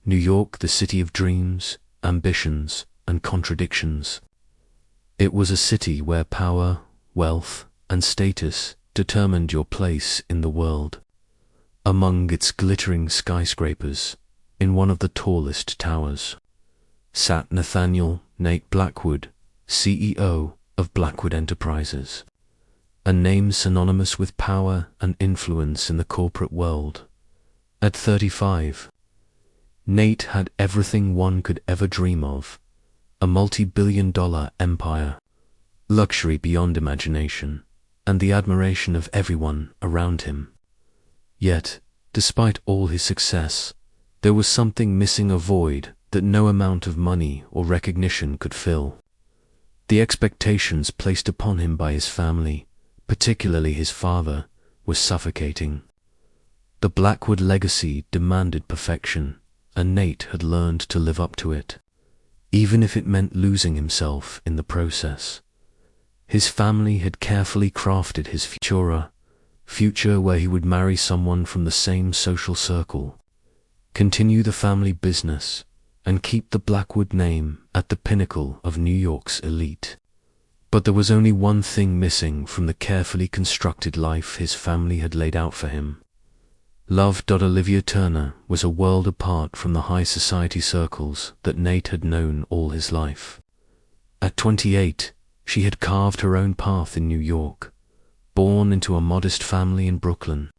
New York, the city of dreams, ambitions, and contradictions. It was a city where power, wealth, and status determined your place in the world. Among its glittering skyscrapers, in one of the tallest towers, sat Nathaniel Nate Blackwood, CEO of Blackwood Enterprises, a name synonymous with power and influence in the corporate world. At 35, Nate had everything one could ever dream of: a multi-billion-dollar empire, luxury beyond imagination, and the admiration of everyone around him. Yet, despite all his success, there was something missing, a void that no amount of money or recognition could fill. The expectations placed upon him by his family, particularly his father, were suffocating. The Blackwood legacy demanded perfection, and Nate had learned to live up to it, even if it meant losing himself in the process. His family had carefully crafted his future where he would marry someone from the same social circle, continue the family business, and keep the Blackwood name at the pinnacle of New York's elite. But there was only one thing missing from the carefully constructed life his family had laid out for him. Love. Olivia Turner was a world apart from the high society circles that Nate had known all his life. At 28, she had carved her own path in New York, born into a modest family in Brooklyn.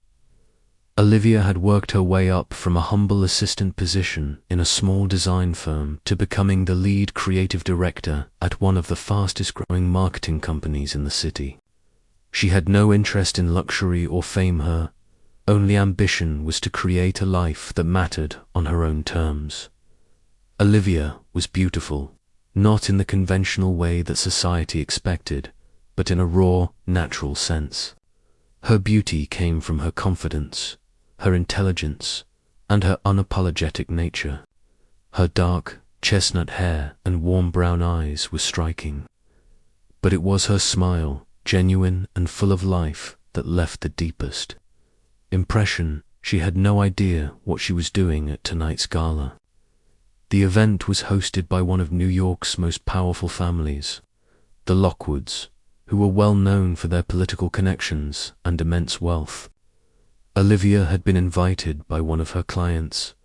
Olivia had worked her way up from a humble assistant position in a small design firm to becoming the lead creative director at one of the fastest-growing marketing companies in the city. She had no interest in luxury or fame. Her only ambition was to create a life that mattered on her own terms. Olivia was beautiful, not in the conventional way that society expected, but in a raw, natural sense. Her beauty came from her confidence, her intelligence, and her unapologetic nature. Her dark, chestnut hair and warm brown eyes were striking. But it was her smile, genuine and full of life, that left the deepest impression. She had no idea what she was doing at tonight's gala. The event was hosted by one of New York's most powerful families, the Lockwoods, who were well known for their political connections and immense wealth. Olivia had been invited by one of her clients,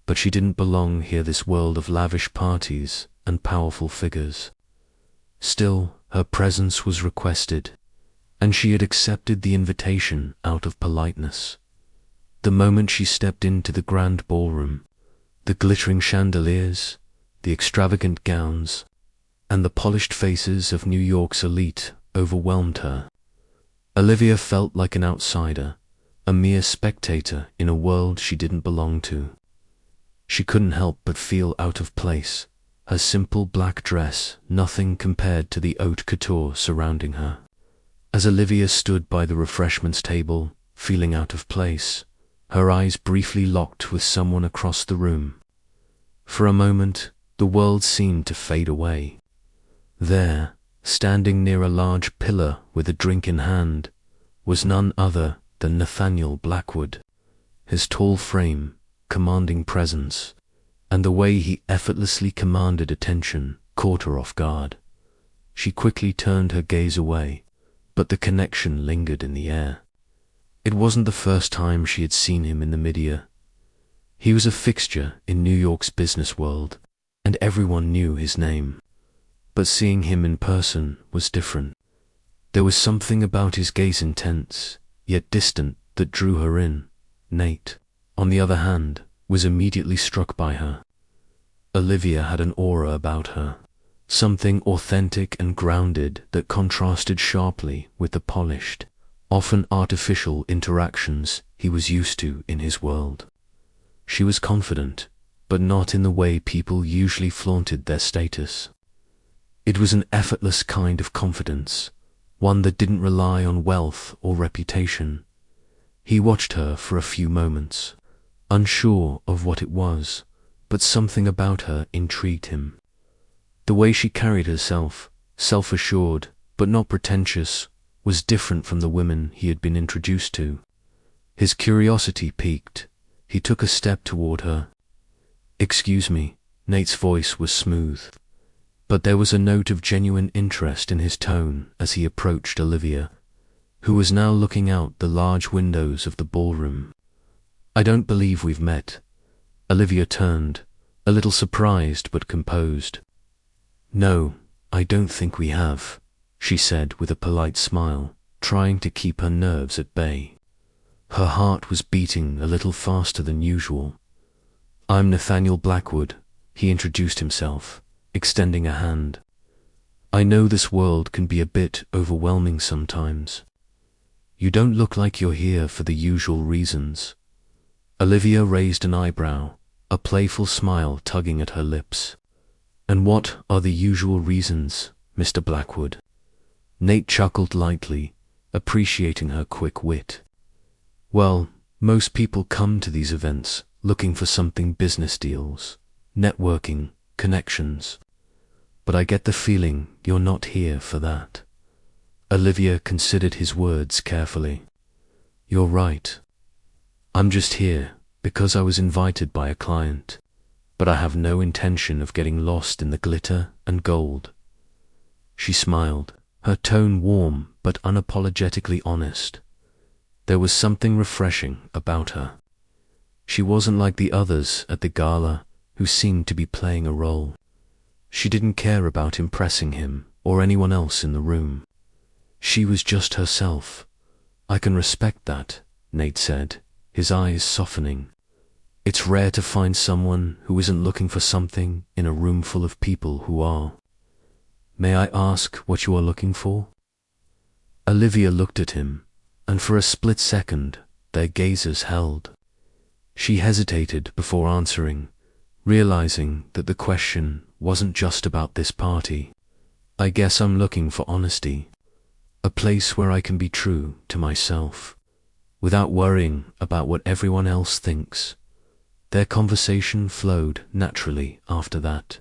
but she didn't belong here, this world of lavish parties and powerful figures. Still, her presence was requested, and she had accepted the invitation out of politeness. The moment she stepped into the grand ballroom, the glittering chandeliers, the extravagant gowns, and the polished faces of New York's elite overwhelmed her. Olivia felt like an outsider, a mere spectator in a world she didn't belong to. She couldn't help but feel out of place, her simple black dress nothing compared to the haute couture surrounding her. As Olivia stood by the refreshments table, feeling out of place, her eyes briefly locked with someone across the room. For a moment, the world seemed to fade away. There, standing near a large pillar with a drink in hand, was none other than Nathaniel Blackwood. His tall frame, commanding presence, and the way he effortlessly commanded attention caught her off guard. She quickly turned her gaze away, but the connection lingered in the air. It wasn't the first time she had seen him in the media. He was a fixture in New York's business world, and everyone knew his name. But seeing him in person was different. There was something about his gaze, intense, yet distant, that drew her in. Nate, on the other hand, was immediately struck by her. Olivia had an aura about her, something authentic and grounded that contrasted sharply with the polished, often artificial interactions he was used to in his world. She was confident, but not in the way people usually flaunted their status. It was an effortless kind of confidence, one that didn't rely on wealth or reputation. He watched her for a few moments, unsure of what it was, but something about her intrigued him. The way she carried herself, self-assured but not pretentious, was different from the women he had been introduced to. His curiosity piqued. He took a step toward her. "Excuse me." Nate's voice was smooth, but there was a note of genuine interest in his tone as he approached Olivia, who was now looking out the large windows of the ballroom. "I don't believe we've met." Olivia turned, a little surprised but composed. "No, I don't think we have," she said with a polite smile, trying to keep her nerves at bay. Her heart was beating a little faster than usual. "I'm Nathaniel Blackwood," he introduced himself, extending a hand. "I know this world can be a bit overwhelming sometimes. You don't look like you're here for the usual reasons." Olivia raised an eyebrow, a playful smile tugging at her lips. "And what are the usual reasons, Mr. Blackwood?" Nate chuckled lightly, appreciating her quick wit. "Well, most people come to these events looking for something: business deals, networking, connections. But I get the feeling you're not here for that." Olivia considered his words carefully. "You're right. I'm just here because I was invited by a client, but I have no intention of getting lost in the glitter and gold." She smiled, her tone warm but unapologetically honest. There was something refreshing about her. She wasn't like the others at the gala who seemed to be playing a role. She didn't care about impressing him or anyone else in the room. She was just herself. "I can respect that," Nate said, his eyes softening. "It's rare to find someone who isn't looking for something in a room full of people who are. May I ask what you are looking for?" Olivia looked at him, and for a split second their gazes held. She hesitated before answering, realizing that the question wasn't just about this party. "I guess I'm looking for honesty. A place where I can be true to myself, without worrying about what everyone else thinks." Their conversation flowed naturally after that.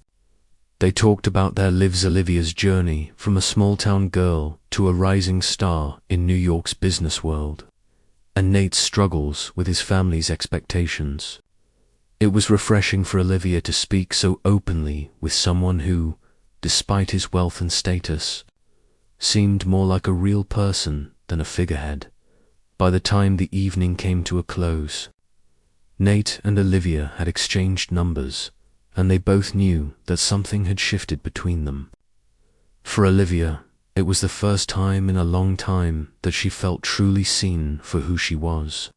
They talked about their lives, Olivia's journey from a small-town girl to a rising star in New York's business world, and Nate's struggles with his family's expectations. It was refreshing for Olivia to speak so openly with someone who, despite his wealth and status, seemed more like a real person than a figurehead. By the time the evening came to a close, Nate and Olivia had exchanged numbers, and they both knew that something had shifted between them. For Olivia, it was the first time in a long time that she felt truly seen for who she was,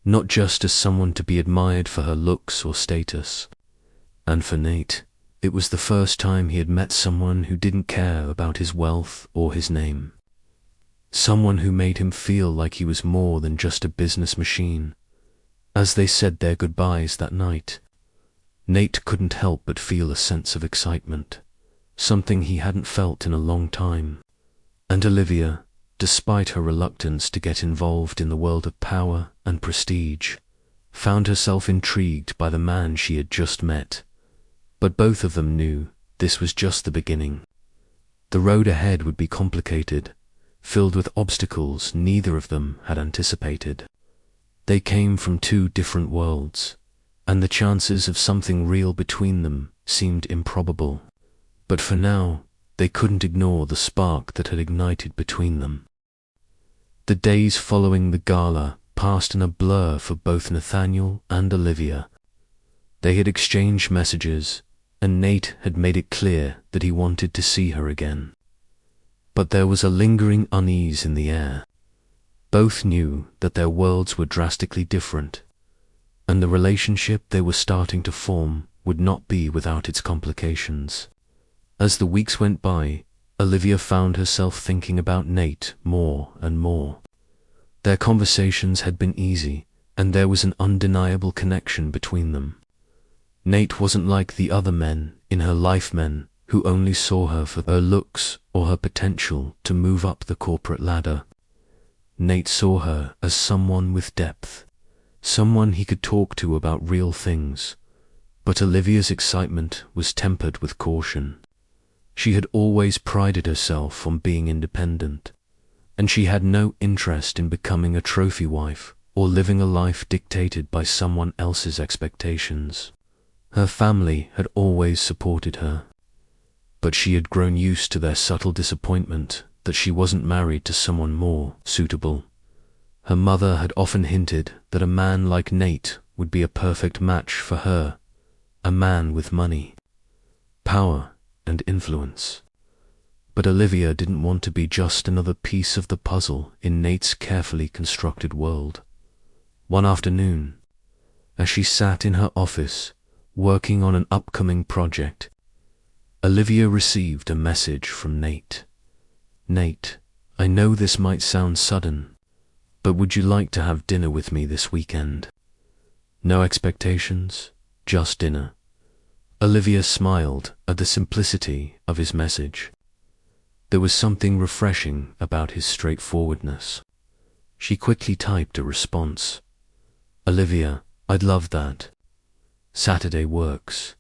not just as someone to be admired for her looks or status. And for Nate, it was the first time he had met someone who didn't care about his wealth or his name. Someone who made him feel like he was more than just a business machine. As they said their goodbyes that night, Nate couldn't help but feel a sense of excitement, something he hadn't felt in a long time. And Olivia, despite her reluctance to get involved in the world of power and prestige, found herself intrigued by the man she had just met. But both of them knew this was just the beginning. The road ahead would be complicated, filled with obstacles neither of them had anticipated. They came from two different worlds, and the chances of something real between them seemed improbable. But for now, they couldn't ignore the spark that had ignited between them. The days following the gala passed in a blur for both Nathaniel and Olivia. They had exchanged messages, and Nate had made it clear that he wanted to see her again. But there was a lingering unease in the air. Both knew that their worlds were drastically different, and the relationship they were starting to form would not be without its complications. As the weeks went by, Olivia found herself thinking about Nate more and more. Their conversations had been easy, and there was an undeniable connection between them. Nate wasn't like the other men in her life, men who only saw her for her looks or her potential to move up the corporate ladder. Nate saw her as someone with depth, someone he could talk to about real things. But Olivia's excitement was tempered with caution. She had always prided herself on being independent, and she had no interest in becoming a trophy wife or living a life dictated by someone else's expectations. Her family had always supported her, but she had grown used to their subtle disappointment that she wasn't married to someone more suitable. Her mother had often hinted that a man like Nate would be a perfect match for her, a man with money, power, and influence. But Olivia didn't want to be just another piece of the puzzle in Nate's carefully constructed world. One afternoon, as she sat in her office, working on an upcoming project, Olivia received a message from Nate. "Nate, I know this might sound sudden, but would you like to have dinner with me this weekend? No expectations, just dinner." Olivia smiled at the simplicity of his message. There was something refreshing about his straightforwardness. She quickly typed a response. "Olivia, I'd love that. Saturday works."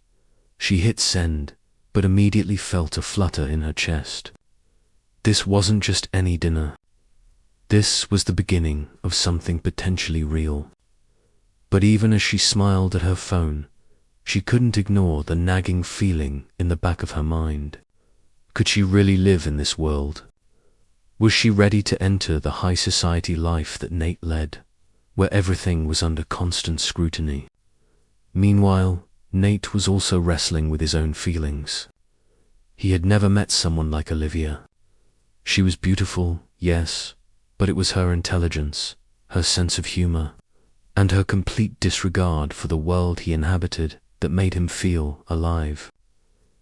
She hit send, but immediately felt a flutter in her chest. This wasn't just any dinner. This was the beginning of something potentially real. But even as she smiled at her phone, she couldn't ignore the nagging feeling in the back of her mind. Could she really live in this world? Was she ready to enter the high society life that Nate led, where everything was under constant scrutiny? Meanwhile, Nate was also wrestling with his own feelings. He had never met someone like Olivia. She was beautiful, yes, but it was her intelligence, her sense of humor, and her complete disregard for the world he inhabited that made him feel alive.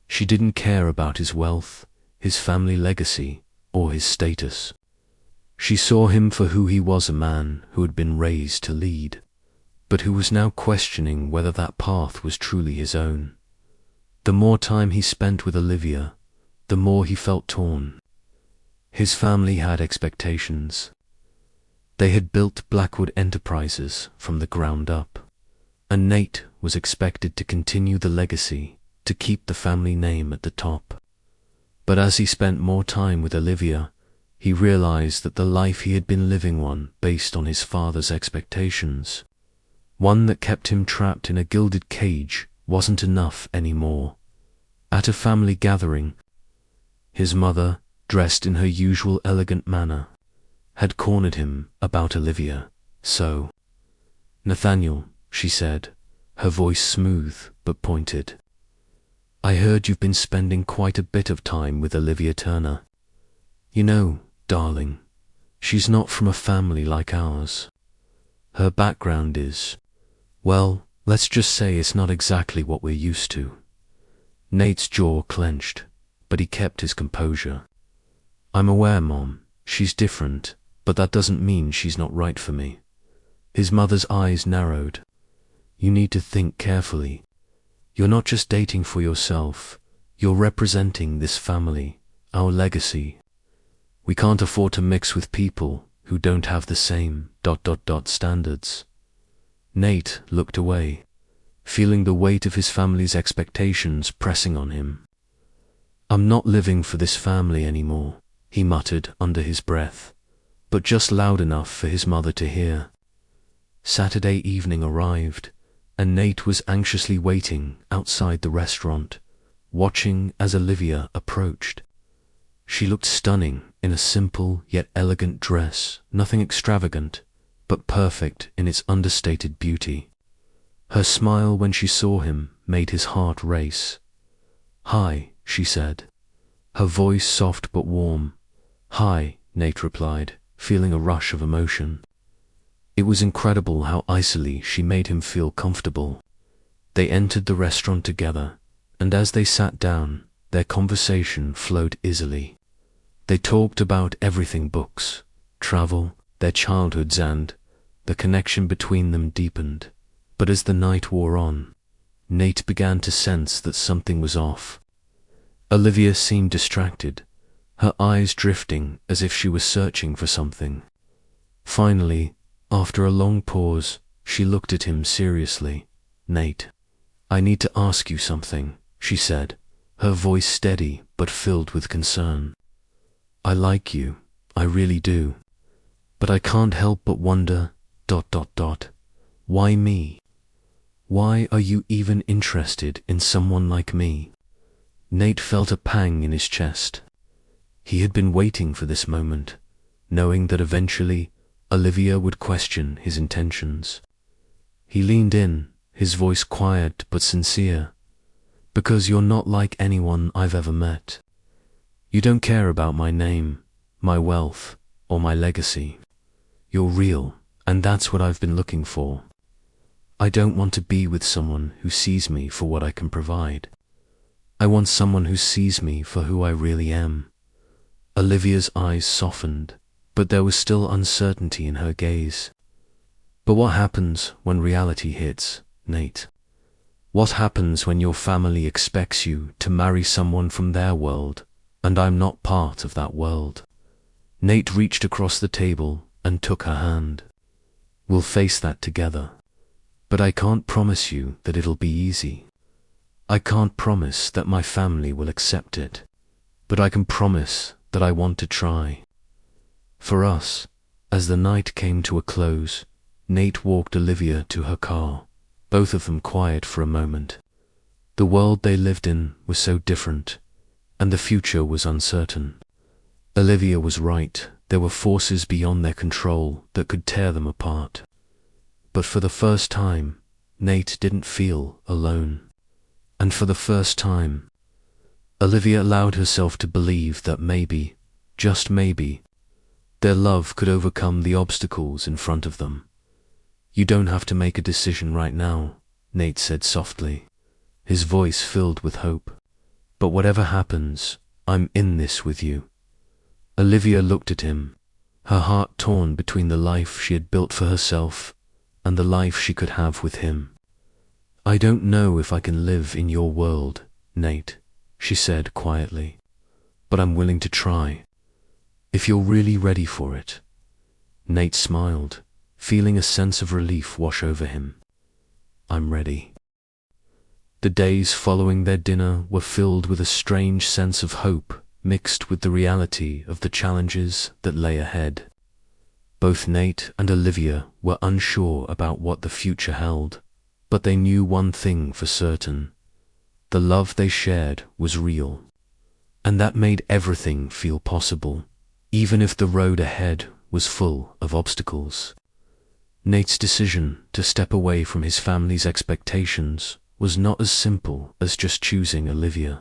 She didn't care about his wealth, his family legacy, or his status. She saw him for who he was, a man who had been raised to lead, but who was now questioning whether that path was truly his own. The more time he spent with Olivia, the more he felt torn. His family had expectations. They had built Blackwood Enterprises from the ground up, and Nate was expected to continue the legacy, to keep the family name at the top. But as he spent more time with Olivia, he realized that the life he had been living was based on his father's expectations. One that kept him trapped in a gilded cage wasn't enough anymore. At a family gathering, his mother, dressed in her usual elegant manner, had cornered him about Olivia. "So, Nathaniel," she said, her voice smooth but pointed, "I heard you've been spending quite a bit of time with Olivia Turner. You know, darling, she's not from a family like ours. Her background is, well, let's just say it's not exactly what we're used to." Nate's jaw clenched, but he kept his composure. "I'm aware, Mom, she's different, but that doesn't mean she's not right for me." His mother's eyes narrowed. "You need to think carefully. You're not just dating for yourself, you're representing this family, our legacy. We can't afford to mix with people who don't have the same ... standards." Nate looked away, feeling the weight of his family's expectations pressing on him. "I'm not living for this family anymore," he muttered under his breath, but just loud enough for his mother to hear. Saturday evening arrived, and Nate was anxiously waiting outside the restaurant, watching as Olivia approached. She looked stunning in a simple yet elegant dress, nothing extravagant, but perfect in its understated beauty. Her smile when she saw him made his heart race. "Hi," she said, her voice soft but warm. "Hi," Nate replied, feeling a rush of emotion. It was incredible how easily she made him feel comfortable. They entered the restaurant together, and as they sat down, their conversation flowed easily. They talked about everything: books, travel, their childhoods, and the connection between them deepened. But as the night wore on, Nate began to sense that something was off. Olivia seemed distracted, her eyes drifting as if she was searching for something. Finally, after a long pause, she looked at him seriously. "Nate, I need to ask you something," she said, her voice steady but filled with concern. "I like you, I really do, but I can't help but wonder ... why me? Why are you even interested in someone like me? Nate felt a pang in his chest. He had been waiting for this moment, knowing that eventually Olivia would question his intentions. He leaned in, his voice quiet but sincere. Because you're not like anyone I've ever met. You don't care about my name, my wealth, or my legacy. You're real, and that's what I've been looking for. I don't want to be with someone who sees me for what I can provide. I want someone who sees me for who I really am. Olivia's eyes softened, but there was still uncertainty in her gaze. But what happens when reality hits, Nate? What happens when your family expects you to marry someone from their world, and I'm not part of that world? Nate reached across the table and took her hand. We'll face that together. But I can't promise you that it'll be easy. I can't promise that my family will accept it. But I can promise that I want to try. For us, as the night came to a close, Nate walked Olivia to her car, both of them quiet for a moment. The world they lived in was so different, and the future was uncertain. Olivia was right, there were forces beyond their control that could tear them apart. But for the first time, Nate didn't feel alone. And for the first time, Olivia allowed herself to believe that maybe, just maybe, their love could overcome the obstacles in front of them. You don't have to make a decision right now, Nate said softly, his voice filled with hope. But whatever happens, I'm in this with you. Olivia looked at him, her heart torn between the life she had built for herself and the life she could have with him. I don't know if I can live in your world, Nate, she said quietly, but I'm willing to try. If you're really ready for it. Nate smiled, feeling a sense of relief wash over him. I'm ready. The days following their dinner were filled with a strange sense of hope mixed with the reality of the challenges that lay ahead. Both Nate and Olivia were unsure about what the future held, but they knew one thing for certain. The love they shared was real, and that made everything feel possible, even if the road ahead was full of obstacles. Nate's decision to step away from his family's expectations was not as simple as just choosing Olivia.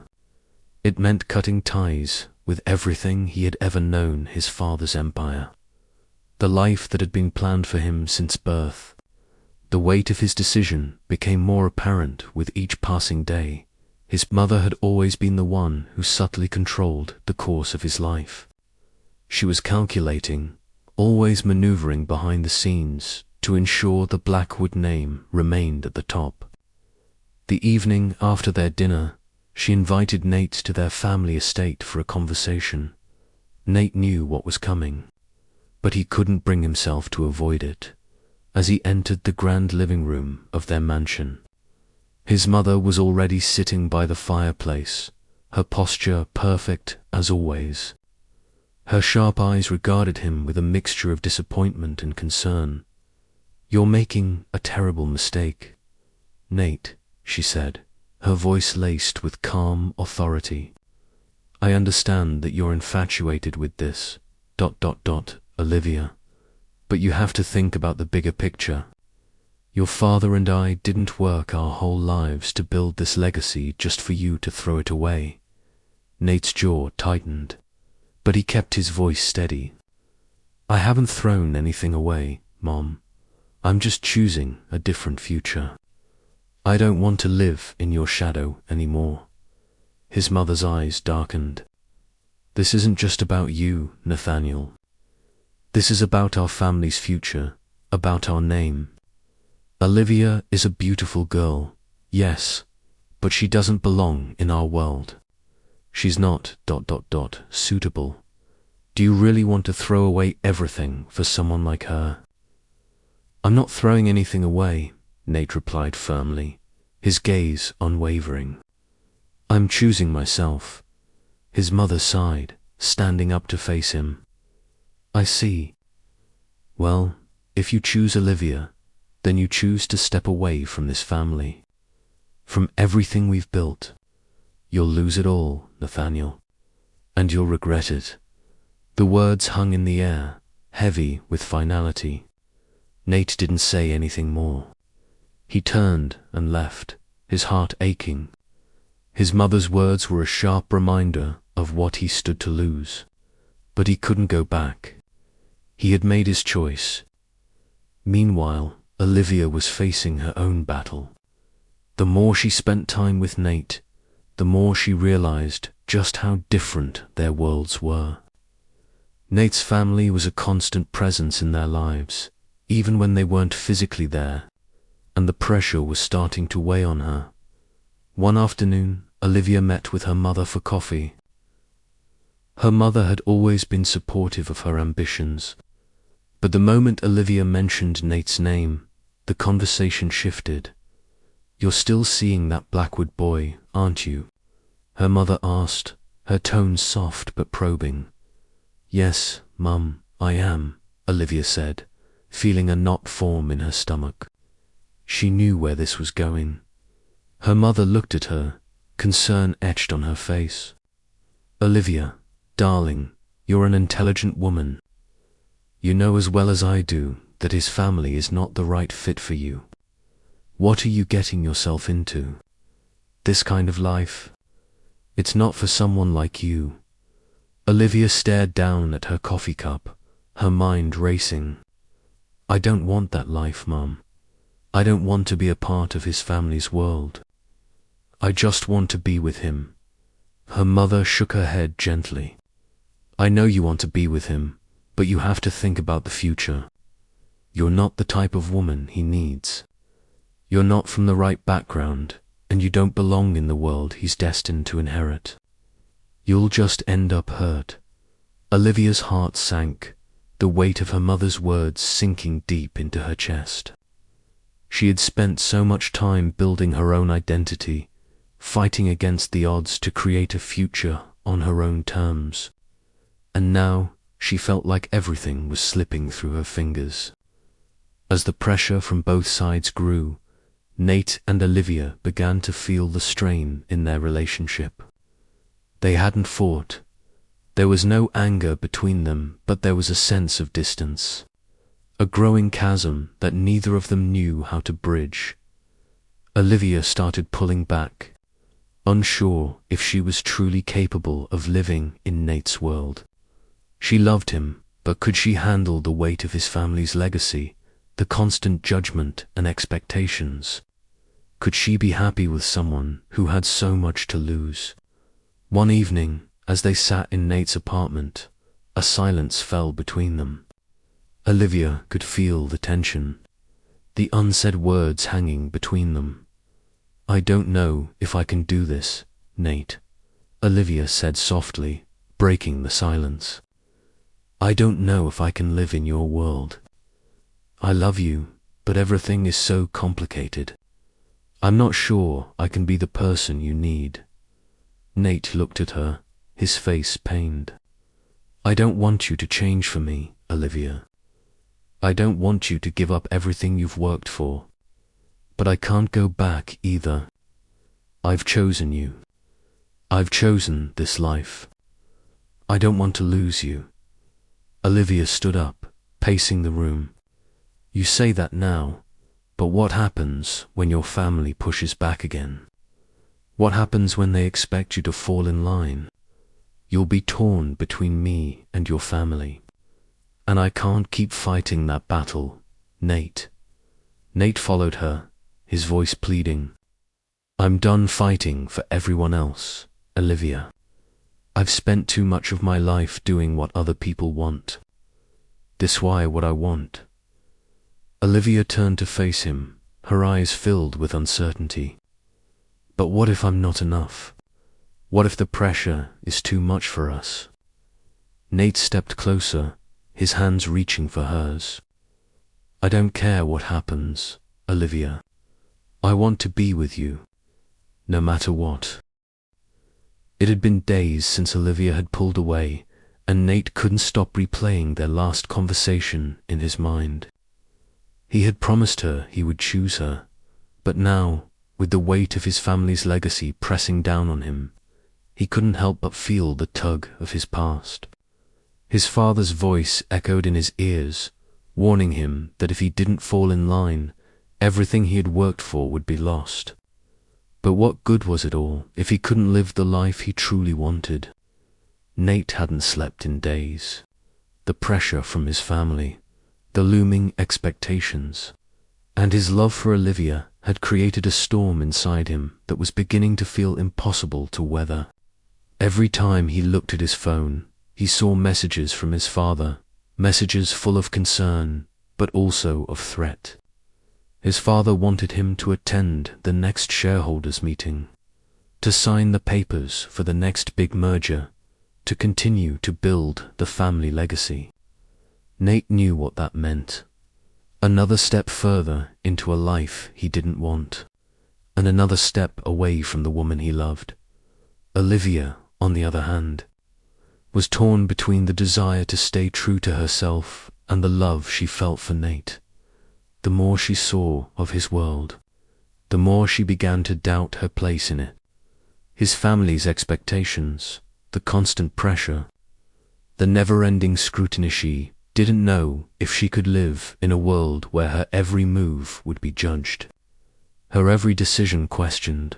It meant cutting ties with everything he had ever known, his father's empire, the life that had been planned for him since birth. The weight of his decision became more apparent with each passing day. His mother had always been the one who subtly controlled the course of his life. She was calculating, always maneuvering behind the scenes to ensure the Blackwood name remained at the top. The evening after their dinner, she invited Nate to their family estate for a conversation. Nate knew what was coming, but he couldn't bring himself to avoid it as he entered the grand living room of their mansion. His mother was already sitting by the fireplace, her posture perfect as always. Her sharp eyes regarded him with a mixture of disappointment and concern. You're making a terrible mistake, Nate, she said, her voice laced with calm authority. I understand that you're infatuated with this, Olivia, but you have to think about the bigger picture. Your father and I didn't work our whole lives to build this legacy just for you to throw it away. Nate's jaw tightened, but he kept his voice steady. I haven't thrown anything away, Mom. I'm just choosing a different future. I don't want to live in your shadow anymore. His mother's eyes darkened. This isn't just about you, Nathaniel. This is about our family's future, about our name. Olivia is a beautiful girl, yes, but she doesn't belong in our world. She's not ... suitable. Do you really want to throw away everything for someone like her? I'm not throwing anything away, Nate replied firmly, his gaze unwavering. I'm choosing myself. His mother sighed, standing up to face him. I see. Well, if you choose Olivia, then you choose to step away from this family, from everything we've built. You'll lose it all, Nathaniel, and you'll regret it." The words hung in the air, heavy with finality. Nate didn't say anything more. He turned and left, his heart aching. His mother's words were a sharp reminder of what he stood to lose. But he couldn't go back. He had made his choice. Meanwhile, Olivia was facing her own battle. The more she spent time with Nate, the more she realized just how different their worlds were. Nate's family was a constant presence in their lives, even when they weren't physically there, and the pressure was starting to weigh on her. One afternoon, Olivia met with her mother for coffee. Her mother had always been supportive of her ambitions, but the moment Olivia mentioned Nate's name, the conversation shifted. "You're still seeing that Blackwood boy, aren't you?" her mother asked, her tone soft but probing. "Yes, Mum, I am," Olivia said, feeling a knot form in her stomach. She knew where this was going. Her mother looked at her, concern etched on her face. "Olivia, darling, you're an intelligent woman. You know as well as I do that his family is not the right fit for you. What are you getting yourself into? This kind of life? It's not for someone like you." Olivia stared down at her coffee cup, her mind racing. "I don't want that life, Mum. I don't want to be a part of his family's world. I just want to be with him." Her mother shook her head gently. "I know you want to be with him, but you have to think about the future. You're not the type of woman he needs. You're not from the right background, and you don't belong in the world he's destined to inherit. You'll just end up hurt." Olivia's heart sank, the weight of her mother's words sinking deep into her chest. She had spent so much time building her own identity, fighting against the odds to create a future on her own terms. And now she felt like everything was slipping through her fingers. As the pressure from both sides grew, Nate and Olivia began to feel the strain in their relationship. They hadn't fought. There was no anger between them, but there was a sense of distance, a growing chasm that neither of them knew how to bridge. Olivia started pulling back, unsure if she was truly capable of living in Nate's world. She loved him, but could she handle the weight of his family's legacy, the constant judgment and expectations? Could she be happy with someone who had so much to lose? One evening, as they sat in Nate's apartment, a silence fell between them. Olivia could feel the tension, the unsaid words hanging between them. "I don't know if I can do this, Nate," Olivia said softly, breaking the silence. "I don't know if I can live in your world. I love you, but everything is so complicated. I'm not sure I can be the person you need." Nate looked at her, his face pained. "I don't want you to change for me, Olivia. I don't want you to give up everything you've worked for. But I can't go back either. I've chosen you. I've chosen this life. I don't want to lose you." Olivia stood up, pacing the room. "You say that now, but what happens when your family pushes back again? What happens when they expect you to fall in line? You'll be torn between me and your family. And I can't keep fighting that battle, Nate." Nate followed her, his voice pleading. "I'm done fighting for everyone else, Olivia. I've spent too much of my life doing what other people want. This why what I want." Olivia turned to face him, her eyes filled with uncertainty. "But what if I'm not enough? What if the pressure is too much for us?" Nate stepped closer, his hands reaching for hers. "I don't care what happens, Olivia. I want to be with you, no matter what." It had been days since Olivia had pulled away, and Nate couldn't stop replaying their last conversation in his mind. He had promised her he would choose her, but now, with the weight of his family's legacy pressing down on him, he couldn't help but feel the tug of his past. His father's voice echoed in his ears, warning him that if he didn't fall in line, everything he had worked for would be lost. But what good was it all if he couldn't live the life he truly wanted? Nate hadn't slept in days. The pressure from his family, the looming expectations, and his love for Olivia had created a storm inside him that was beginning to feel impossible to weather. Every time he looked at his phone, he saw messages from his father, messages full of concern, but also of threat. His father wanted him to attend the next shareholders' meeting, to sign the papers for the next big merger, to continue to build the family legacy. Nate knew what that meant. Another step further into a life he didn't want, and another step away from the woman he loved. Olivia, on the other hand, was torn between the desire to stay true to herself and the love she felt for Nate. The more she saw of his world, the more she began to doubt her place in it. His family's expectations, the constant pressure, the never-ending scrutiny. She didn't know if she could live in a world where her every move would be judged, her every decision questioned.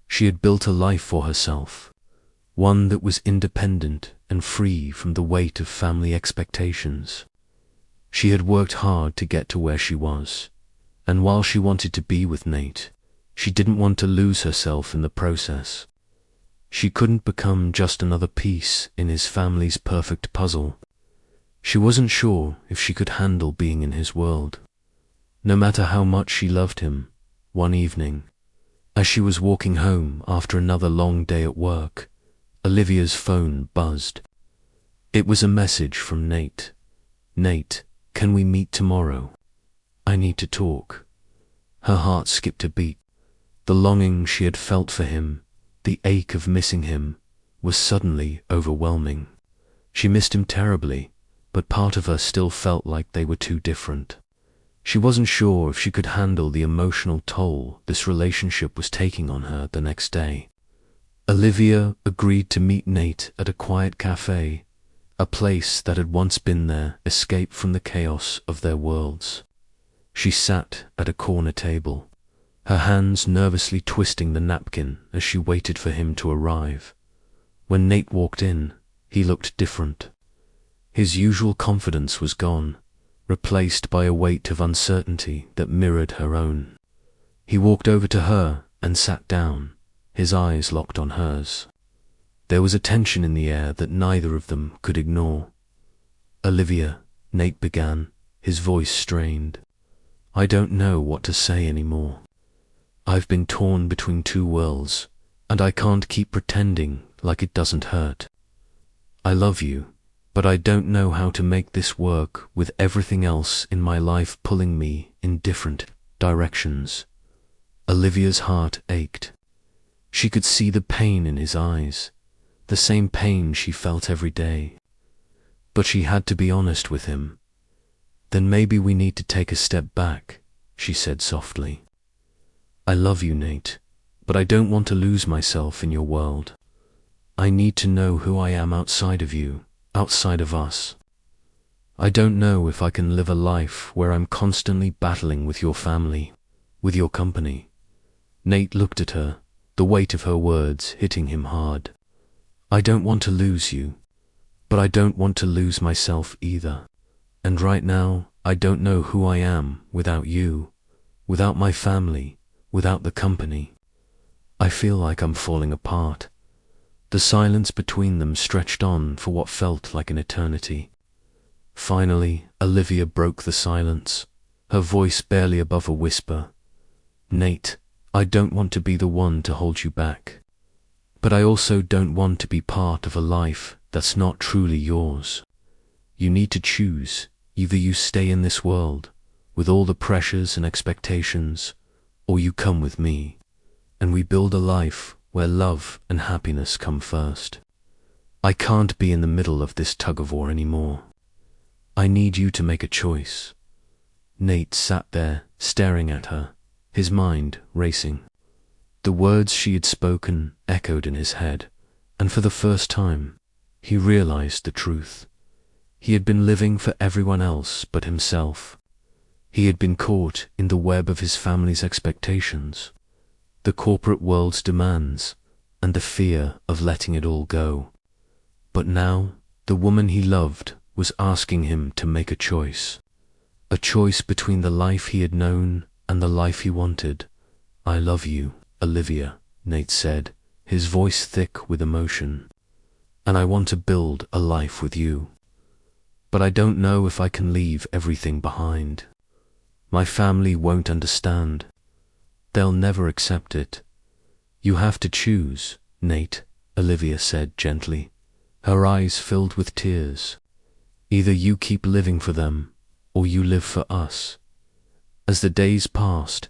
She had built a life for herself, one that was independent and free from the weight of family expectations. She had worked hard to get to where she was, and while she wanted to be with Nate, she didn't want to lose herself in the process. She couldn't become just another piece in his family's perfect puzzle. She wasn't sure if she could handle being in his world. No matter how much she loved him, one evening, as she was walking home after another long day at work, Olivia's phone buzzed. It was a message from Nate. "Nate, can we meet tomorrow? I need to talk." Her heart skipped a beat. The longing she had felt for him, the ache of missing him, was suddenly overwhelming. She missed him terribly, but part of her still felt like they were too different. She wasn't sure if she could handle the emotional toll this relationship was taking on her the next day. Olivia agreed to meet Nate at a quiet cafe, a place that had once been their escape from the chaos of their worlds. She sat at a corner table, her hands nervously twisting the napkin as she waited for him to arrive. When Nate walked in, he looked different. His usual confidence was gone, replaced by a weight of uncertainty that mirrored her own. He walked over to her and sat down, his eyes locked on hers. There was a tension in the air that neither of them could ignore. "Olivia," Nate began, his voice strained, "I don't know what to say anymore. I've been torn between two worlds, and I can't keep pretending like it doesn't hurt. I love you, but I don't know how to make this work with everything else in my life pulling me in different directions." Olivia's heart ached. She could see the pain in his eyes, the same pain she felt every day. But she had to be honest with him. "Then maybe we need to take a step back," she said softly. "I love you, Nate, but I don't want to lose myself in your world. I need to know who I am outside of you, outside of us. I don't know if I can live a life where I'm constantly battling with your family, with your company." Nate looked at her, the weight of her words hitting him hard. "I don't want to lose you, but I don't want to lose myself either. And right now, I don't know who I am without you, without my family, without the company. I feel like I'm falling apart." The silence between them stretched on for what felt like an eternity. Finally, Olivia broke the silence, her voice barely above a whisper. "Nate, I don't want to be the one to hold you back. But I also don't want to be part of a life that's not truly yours. You need to choose. Either you stay in this world, with all the pressures and expectations, or you come with me, and we build a life where love and happiness come first. I can't be in the middle of this tug-of-war anymore. I need you to make a choice." Nate sat there, staring at her, his mind racing. The words she had spoken echoed in his head, and for the first time, he realized the truth. He had been living for everyone else but himself. He had been caught in the web of his family's expectations, the corporate world's demands, and the fear of letting it all go. But now, the woman he loved was asking him to make a choice between the life he had known and the life he wanted. "I love you, Olivia," Nate said, his voice thick with emotion. "And I want to build a life with you. But I don't know if I can leave everything behind. My family won't understand. They'll never accept it." "You have to choose, Nate," Olivia said gently, her eyes filled with tears. "Either you keep living for them, or you live for us." As the days passed,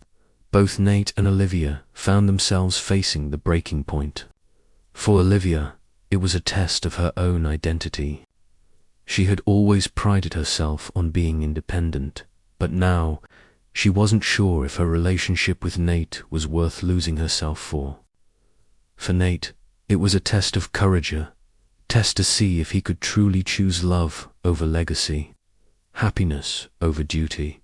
both Nate and Olivia found themselves facing the breaking point. For Olivia, it was a test of her own identity. She had always prided herself on being independent, but now she wasn't sure if her relationship with Nate was worth losing herself for. For Nate, it was a test of courage, a test to see if he could truly choose love over legacy, happiness over duty.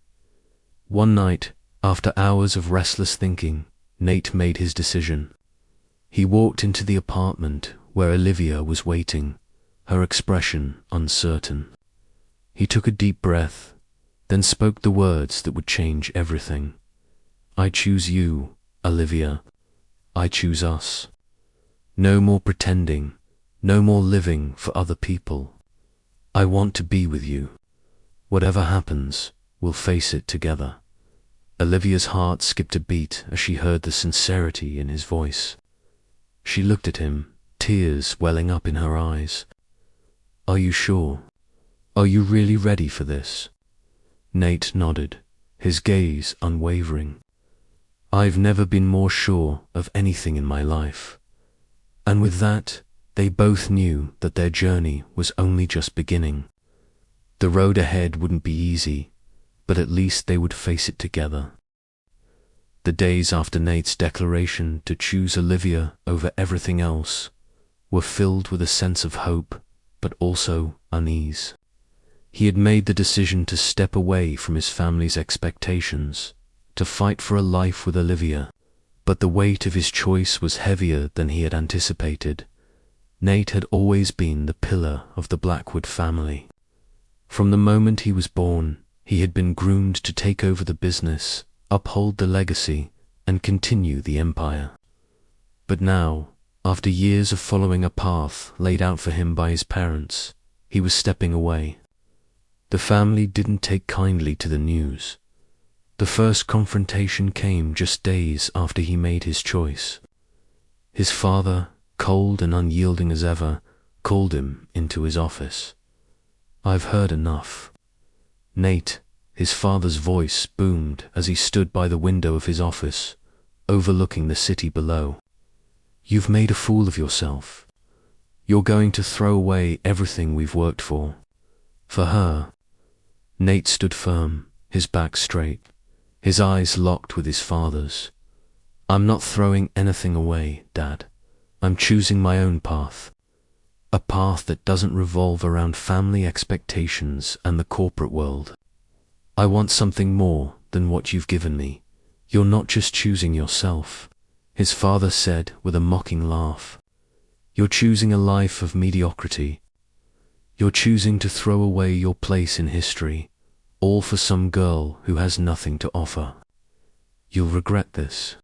One night, after hours of restless thinking, Nate made his decision. He walked into the apartment where Olivia was waiting, her expression uncertain. He took a deep breath, then spoke the words that would change everything. "I choose you, Olivia. I choose us. No more pretending, no more living for other people. I want to be with you. Whatever happens, we'll face it together." Olivia's heart skipped a beat as she heard the sincerity in his voice. She looked at him, tears welling up in her eyes. "Are you sure? Are you really ready for this?" Nate nodded, his gaze unwavering. "I've never been more sure of anything in my life." And with that, they both knew that their journey was only just beginning. The road ahead wouldn't be easy, but at least they would face it together. The days after Nate's declaration to choose Olivia over everything else were filled with a sense of hope, but also unease. He had made the decision to step away from his family's expectations, to fight for a life with Olivia, but the weight of his choice was heavier than he had anticipated. Nate had always been the pillar of the Blackwood family. From the moment he was born, he had been groomed to take over the business, uphold the legacy, and continue the empire. But now, after years of following a path laid out for him by his parents, he was stepping away. The family didn't take kindly to the news. The first confrontation came just days after he made his choice. His father, cold and unyielding as ever, called him into his office. "I've heard enough." "Nate," his father's voice boomed as he stood by the window of his office, overlooking the city below. "You've made a fool of yourself. You're going to throw away everything we've worked for her." Nate stood firm, his back straight, his eyes locked with his father's. "I'm not throwing anything away, Dad. I'm choosing my own path. A path that doesn't revolve around family expectations and the corporate world. I want something more than what you've given me." "You're not just choosing yourself," his father said with a mocking laugh. "You're choosing a life of mediocrity. You're choosing to throw away your place in history, all for some girl who has nothing to offer. You'll regret this.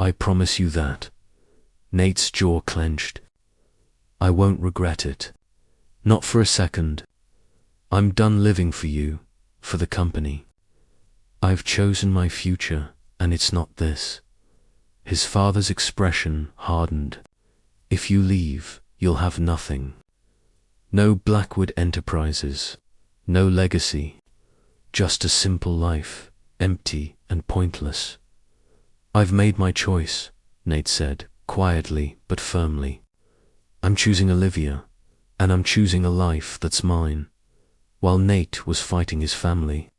I promise you that." Nate's jaw clenched. "I won't regret it. Not for a second. I'm done living for you, for the company. I've chosen my future, and it's not this." His father's expression hardened. "If you leave, you'll have nothing. No Blackwood Enterprises, no legacy, just a simple life, empty and pointless." "I've made my choice," Nate said, quietly but firmly. "I'm choosing Olivia, and I'm choosing a life that's mine." While Nate was fighting his family,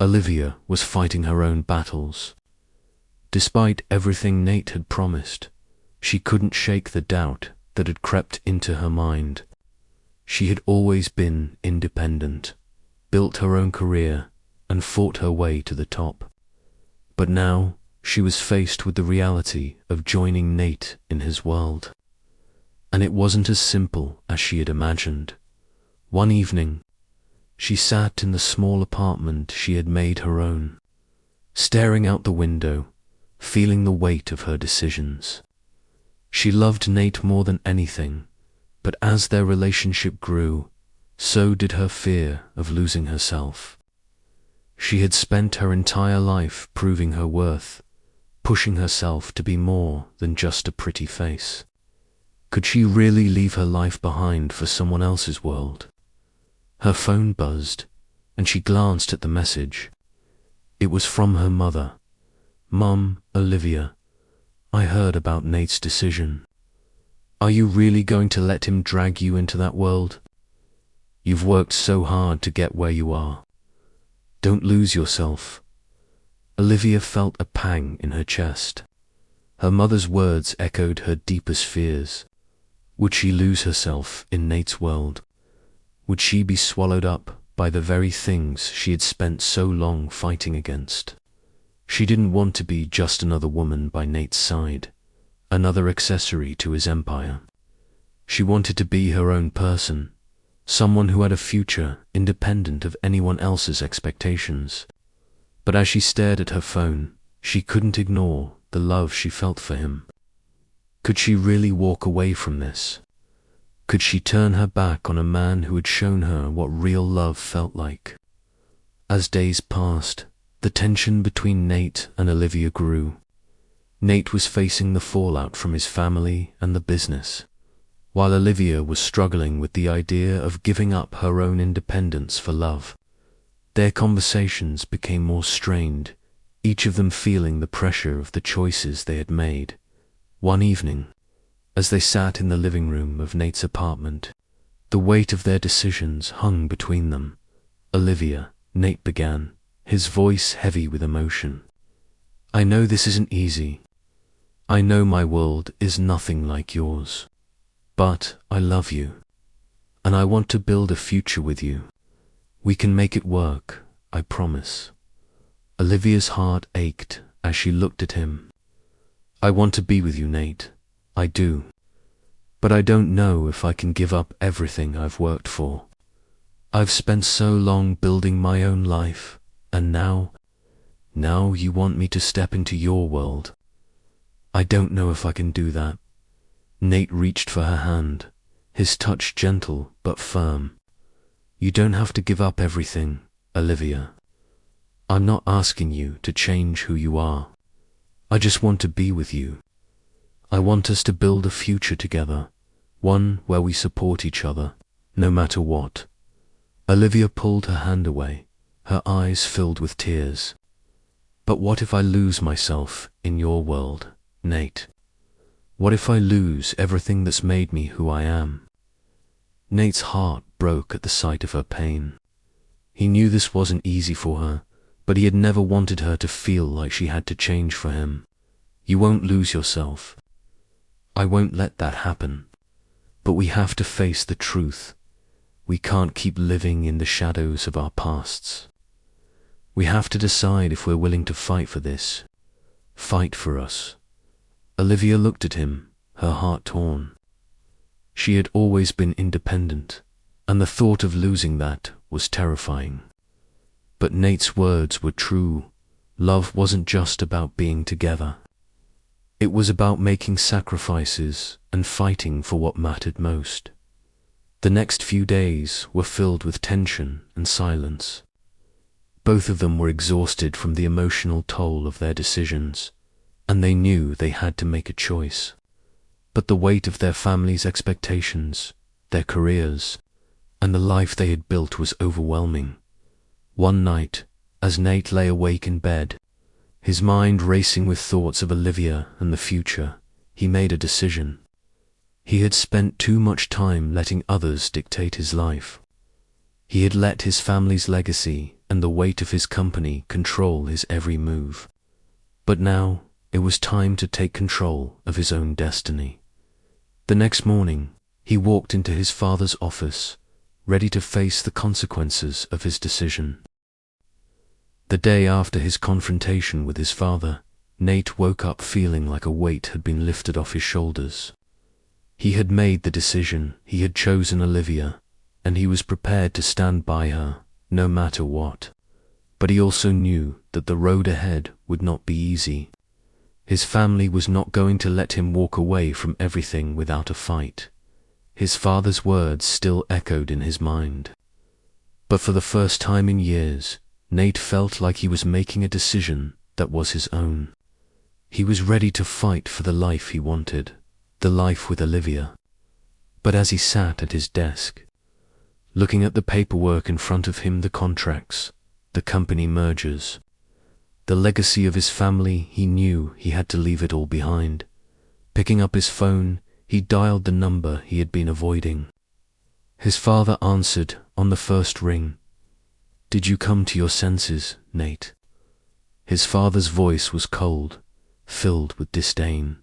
Olivia was fighting her own battles. Despite everything Nate had promised, she couldn't shake the doubt that had crept into her mind. She had always been independent, built her own career, and fought her way to the top. But now she was faced with the reality of joining Nate in his world. And it wasn't as simple as she had imagined. One evening, she sat in the small apartment she had made her own, staring out the window, feeling the weight of her decisions. She loved Nate more than anything, but as their relationship grew, so did her fear of losing herself. She had spent her entire life proving her worth, pushing herself to be more than just a pretty face. Could she really leave her life behind for someone else's world? Her phone buzzed, and she glanced at the message. It was from her mother. "Mum, Olivia, I heard about Nate's decision. Are you really going to let him drag you into that world? You've worked so hard to get where you are. Don't lose yourself." Olivia felt a pang in her chest. Her mother's words echoed her deepest fears. Would she lose herself in Nate's world? Would she be swallowed up by the very things she had spent so long fighting against? She didn't want to be just another woman by Nate's side, another accessory to his empire. She wanted to be her own person, someone who had a future independent of anyone else's expectations. But as she stared at her phone, she couldn't ignore the love she felt for him. Could she really walk away from this? Could she turn her back on a man who had shown her what real love felt like? As days passed, the tension between Nate and Olivia grew. Nate was facing the fallout from his family and the business, while Olivia was struggling with the idea of giving up her own independence for love. Their conversations became more strained, each of them feeling the pressure of the choices they had made. One evening, as they sat in the living room of Nate's apartment, the weight of their decisions hung between them. "Olivia," Nate began, his voice heavy with emotion, "I know this isn't easy. I know my world is nothing like yours. But I love you, and I want to build a future with you. We can make it work, I promise." Olivia's heart ached as she looked at him. "I want to be with you, Nate. I do. But I don't know if I can give up everything I've worked for. I've spent so long building my own life, and now you want me to step into your world. I don't know if I can do that." Nate reached for her hand, his touch gentle but firm. "You don't have to give up everything, Olivia. I'm not asking you to change who you are. I just want to be with you. I want us to build a future together, one where we support each other, no matter what." Olivia pulled her hand away, her eyes filled with tears. "But what if I lose myself in your world, Nate? What if I lose everything that's made me who I am?" Nate's heart broke at the sight of her pain. He knew this wasn't easy for her, but he had never wanted her to feel like she had to change for him. "You won't lose yourself. I won't let that happen. But we have to face the truth. We can't keep living in the shadows of our pasts. We have to decide if we're willing to fight for this. Fight for us." Olivia looked at him, her heart torn. She had always been independent, and the thought of losing that was terrifying. But Nate's words were true. Love wasn't just about being together. It was about making sacrifices and fighting for what mattered most. The next few days were filled with tension and silence. Both of them were exhausted from the emotional toll of their decisions, and they knew they had to make a choice. But the weight of their family's expectations, their careers, and the life they had built was overwhelming. One night, as Nate lay awake in bed, his mind racing with thoughts of Olivia and the future, he made a decision. He had spent too much time letting others dictate his life. He had let his family's legacy and the weight of his company control his every move. But now it was time to take control of his own destiny. The next morning, he walked into his father's office, ready to face the consequences of his decision. The day after his confrontation with his father, Nate woke up feeling like a weight had been lifted off his shoulders. He had made the decision, he had chosen Olivia, and he was prepared to stand by her, no matter what. But he also knew that the road ahead would not be easy. His family was not going to let him walk away from everything without a fight. His father's words still echoed in his mind. But for the first time in years, Nate felt like he was making a decision that was his own. He was ready to fight for the life he wanted, the life with Olivia. But as he sat at his desk, looking at the paperwork in front of him, the contracts, the company mergers, the legacy of his family, he knew he had to leave it all behind. Picking up his phone, he dialed the number he had been avoiding. His father answered on the first ring. "Did you come to your senses, Nate?" His father's voice was cold, filled with disdain.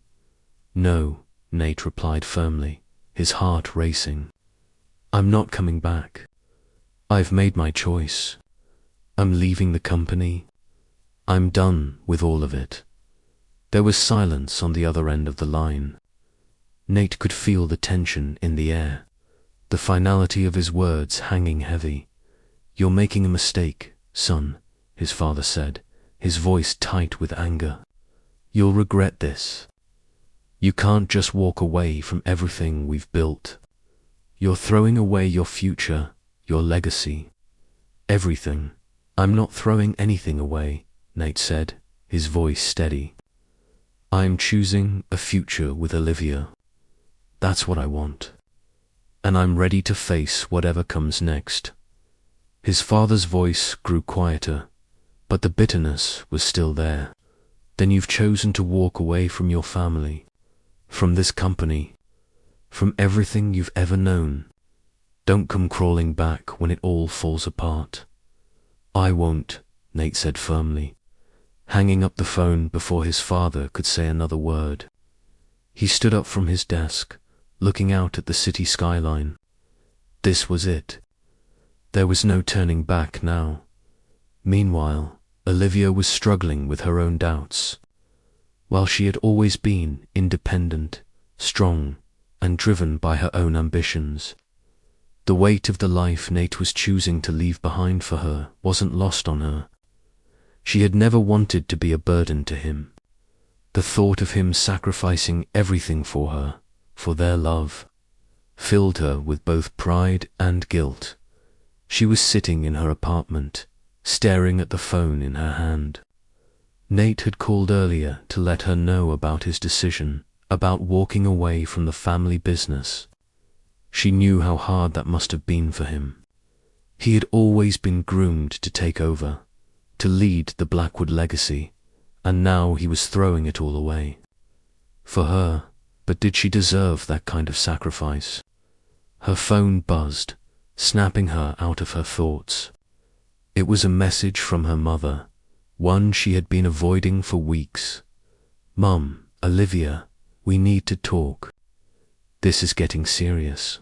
"No," Nate replied firmly, his heart racing. "I'm not coming back. I've made my choice. I'm leaving the company. I'm done with all of it." There was silence on the other end of the line. Nate could feel the tension in the air, the finality of his words hanging heavy. "You're making a mistake, son," his father said, his voice tight with anger. "You'll regret this. You can't just walk away from everything we've built. You're throwing away your future, your legacy, everything." "I'm not throwing anything away," Nate said, his voice steady. "I'm choosing a future with Olivia. That's what I want. And I'm ready to face whatever comes next." His father's voice grew quieter, but the bitterness was still there. "Then you've chosen to walk away from your family, from this company, from everything you've ever known. Don't come crawling back when it all falls apart." "I won't," Nate said firmly, hanging up the phone before his father could say another word. He stood up from his desk, looking out at the city skyline. This was it. There was no turning back now. Meanwhile, Olivia was struggling with her own doubts. While she had always been independent, strong, and driven by her own ambitions, the weight of the life Nate was choosing to leave behind for her wasn't lost on her. She had never wanted to be a burden to him. The thought of him sacrificing everything for her, for their love, filled her with both pride and guilt. She was sitting in her apartment, staring at the phone in her hand. Nate had called earlier to let her know about his decision, about walking away from the family business. She knew how hard that must have been for him. He had always been groomed to take over, to lead the Blackwood legacy, and now he was throwing it all away. For her, but did she deserve that kind of sacrifice? Her phone buzzed, snapping her out of her thoughts. It was a message from her mother, one she had been avoiding for weeks. "Mum, Olivia, we need to talk. This is getting serious.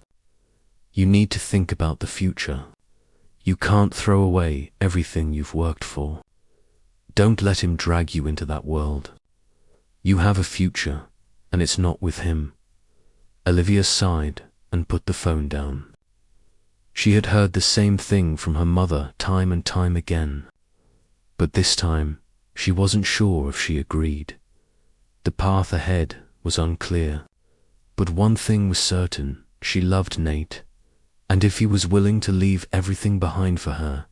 You need to think about the future. You can't throw away everything you've worked for. Don't let him drag you into that world. You have a future, and it's not with him." Olivia sighed and put the phone down. She had heard the same thing from her mother time and time again. But this time, she wasn't sure if she agreed. The path ahead was unclear. But one thing was certain, she loved Nate. And if he was willing to leave everything behind for her,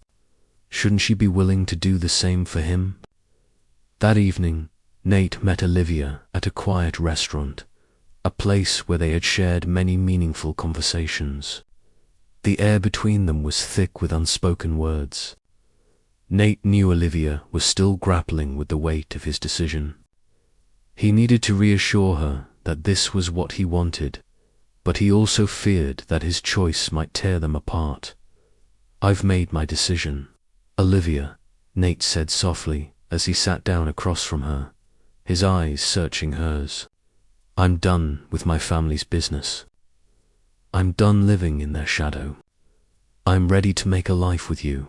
shouldn't she be willing to do the same for him? That evening, Nate met Olivia at a quiet restaurant, a place where they had shared many meaningful conversations. The air between them was thick with unspoken words. Nate knew Olivia was still grappling with the weight of his decision. He needed to reassure her that this was what he wanted, but he also feared that his choice might tear them apart. "I've made my decision," Olivia, Nate said softly as he sat down across from her, his eyes searching hers. I'm done with my family's business. I'm done living in their shadow. I'm ready to make a life with you,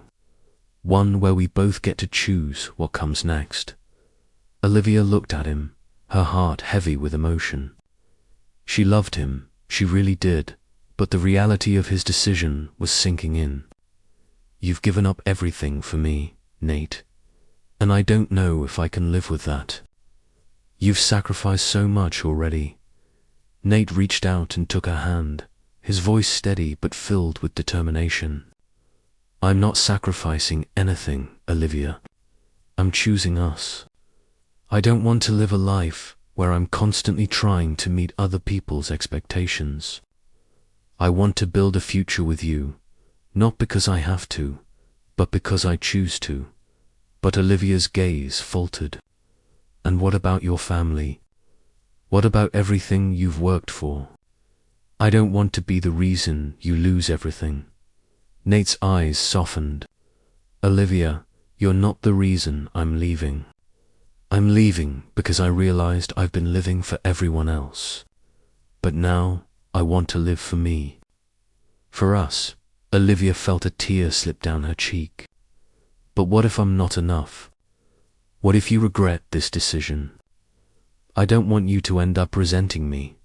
one where we both get to choose what comes next. Olivia looked at him, her heart heavy with emotion. She loved him, she really did, but the reality of his decision was sinking in. You've given up everything for me, Nate, and I don't know if I can live with that. You've sacrificed so much already. Nate reached out and took her hand, his voice steady but filled with determination. I'm not sacrificing anything, Olivia. I'm choosing us. I don't want to live a life where I'm constantly trying to meet other people's expectations. I want to build a future with you, not because I have to, but because I choose to. But Olivia's gaze faltered. And what about your family? What about everything you've worked for? I don't want to be the reason you lose everything. Nate's eyes softened. Olivia, you're not the reason I'm leaving. I'm leaving because I realized I've been living for everyone else. But now I want to live for me. For us. Olivia felt a tear slip down her cheek. But what if I'm not enough? What if you regret this decision? I don't want you to end up resenting me.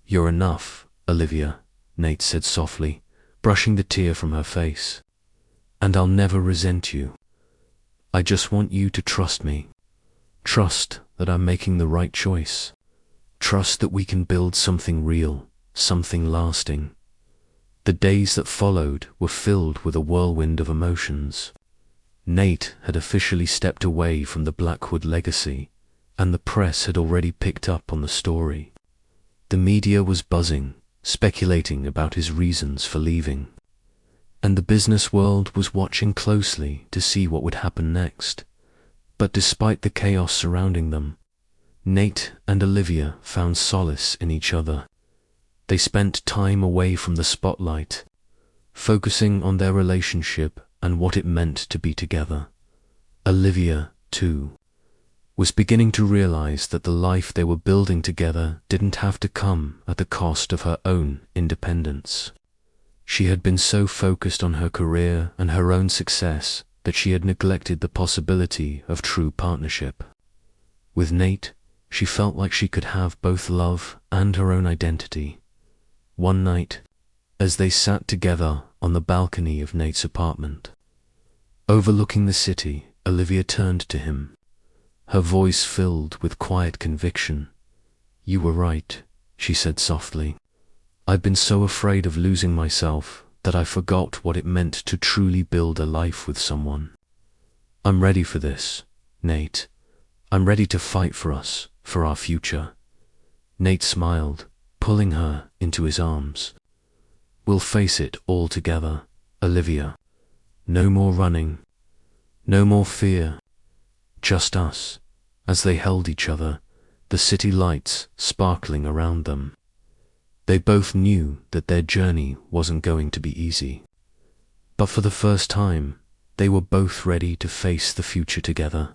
You're enough, Olivia, Nate said softly, brushing the tear from her face. And I'll never resent you. I just want you to trust me. Trust that I'm making the right choice. Trust that we can build something real, something lasting. The days that followed were filled with a whirlwind of emotions. Nate had officially stepped away from the Blackwood legacy, and the press had already picked up on the story. The media was buzzing, speculating about his reasons for leaving. And the business world was watching closely to see what would happen next. But despite the chaos surrounding them, Nate and Olivia found solace in each other. They spent time away from the spotlight, focusing on their relationship and what it meant to be together. Olivia, too, was beginning to realize that the life they were building together didn't have to come at the cost of her own independence. She had been so focused on her career and her own success that she had neglected the possibility of true partnership. With Nate, she felt like she could have both love and her own identity. One night, as they sat together on the balcony of Nate's apartment, overlooking the city, Olivia turned to him, her voice filled with quiet conviction. You were right, she said softly. I've been so afraid of losing myself that I forgot what it meant to truly build a life with someone. I'm ready for this, Nate. I'm ready to fight for us, for our future. Nate smiled, pulling her into his arms. We'll face it all together, Olivia. No more running. No more fear. Just us, as they held each other, the city lights sparkling around them. They both knew that their journey wasn't going to be easy. But for the first time, they were both ready to face the future together.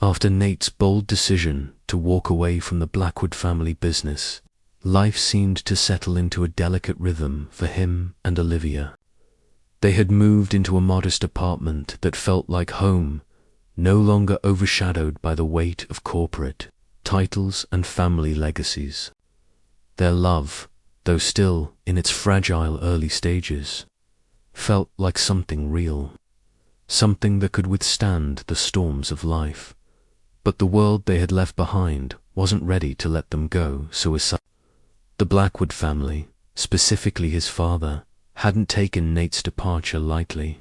After Nate's bold decision to walk away from the Blackwood family business, life seemed to settle into a delicate rhythm for him and Olivia. They had moved into a modest apartment that felt like home, no longer overshadowed by the weight of corporate titles and family legacies. Their love, though still in its fragile early stages, felt like something real, something that could withstand the storms of life. But the world they had left behind wasn't ready to let them go so as the Blackwood family, specifically his father, hadn't taken Nate's departure lightly.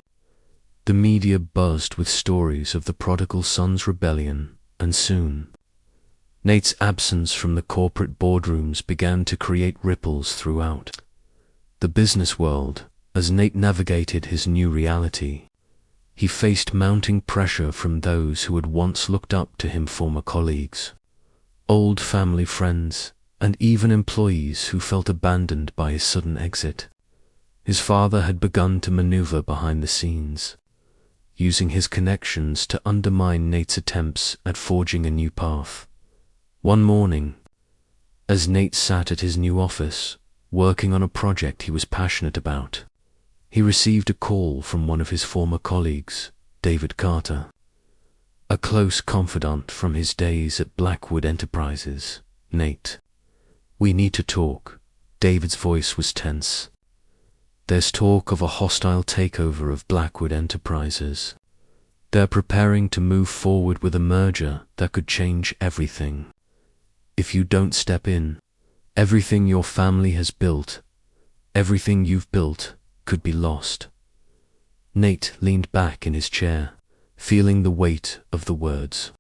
The media buzzed with stories of the prodigal son's rebellion, and soon, Nate's absence from the corporate boardrooms began to create ripples throughout the business world. As Nate navigated his new reality, he faced mounting pressure from those who had once looked up to him, former colleagues, old family friends, and even employees who felt abandoned by his sudden exit. His father had begun to maneuver behind the scenes, using his connections to undermine Nate's attempts at forging a new path. One morning, as Nate sat at his new office, working on a project he was passionate about, he received a call from one of his former colleagues, David Carter, a close confidant from his days at Blackwood Enterprises. "Nate, we need to talk." David's voice was tense. "There's talk of a hostile takeover of Blackwood Enterprises. They're preparing to move forward with a merger that could change everything. If you don't step in, everything your family has built, everything you've built, could be lost." Nate leaned back in his chair, feeling the weight of the words.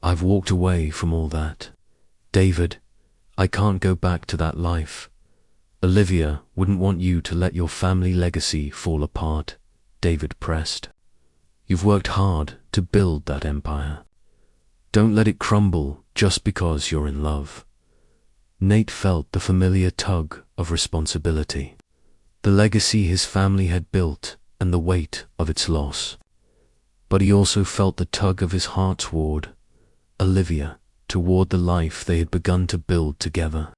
"I've walked away from all that. David, I can't go back to that life. Olivia wouldn't want you to let your family legacy fall apart," David pressed. "You've worked hard to build that empire. Don't let it crumble just because you're in love." Nate felt the familiar tug of responsibility, the legacy his family had built and the weight of its loss. But he also felt the tug of his heart toward Olivia, toward the life they had begun to build together.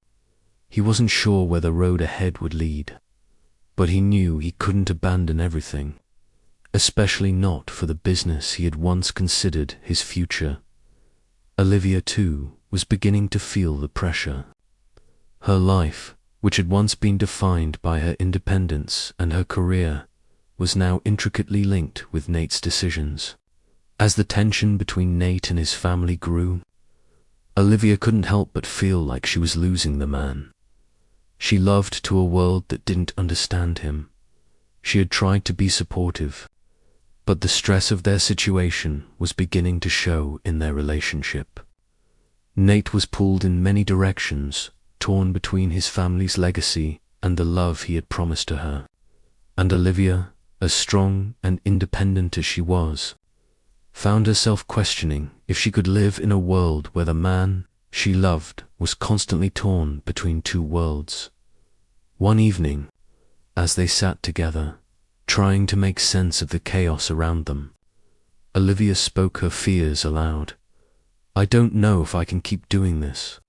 He wasn't sure where the road ahead would lead, but he knew he couldn't abandon everything, especially not for the business he had once considered his future. Olivia, too, was beginning to feel the pressure. Her life, which had once been defined by her independence and her career, was now intricately linked with Nate's decisions. As the tension between Nate and his family grew, Olivia couldn't help but feel like she was losing the man she loved to a world that didn't understand him. She had tried to be supportive, but the stress of their situation was beginning to show in their relationship. Nate was pulled in many directions, torn between his family's legacy and the love he had promised to her. And Olivia, as strong and independent as she was, found herself questioning if she could live in a world where the man she loved was constantly torn between two worlds. One evening, as they sat together, trying to make sense of the chaos around them, Olivia spoke her fears aloud. "I don't know if I can keep doing this."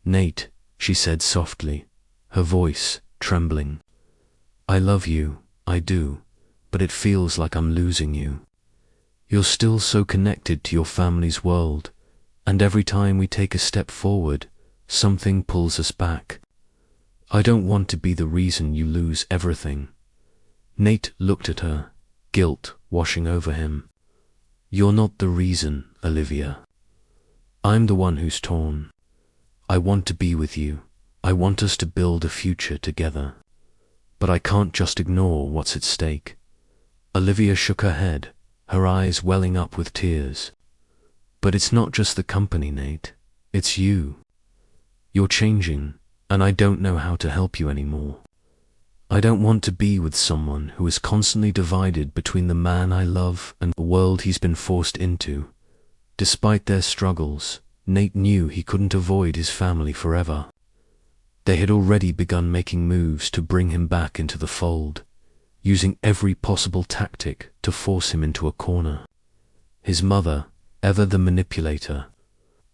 "Nate," she said softly, her voice trembling, "I love you, I do, but it feels like I'm losing you. You're still so connected to your family's world, and every time we take a step forward, something pulls us back. I don't want to be the reason you lose everything." Nate looked at her, guilt washing over him. "You're not the reason, Olivia. I'm the one who's torn. I want to be with you. I want us to build a future together. But I can't just ignore what's at stake." Olivia shook her head, her eyes welling up with tears. "But it's not just the company, Nate. It's you. You're changing, and I don't know how to help you anymore. I don't want to be with someone who is constantly divided between the man I love and the world he's been forced into." Despite their struggles, Nate knew he couldn't avoid his family forever. They had already begun making moves to bring him back into the fold, using every possible tactic to force him into a corner. His mother, ever the manipulator,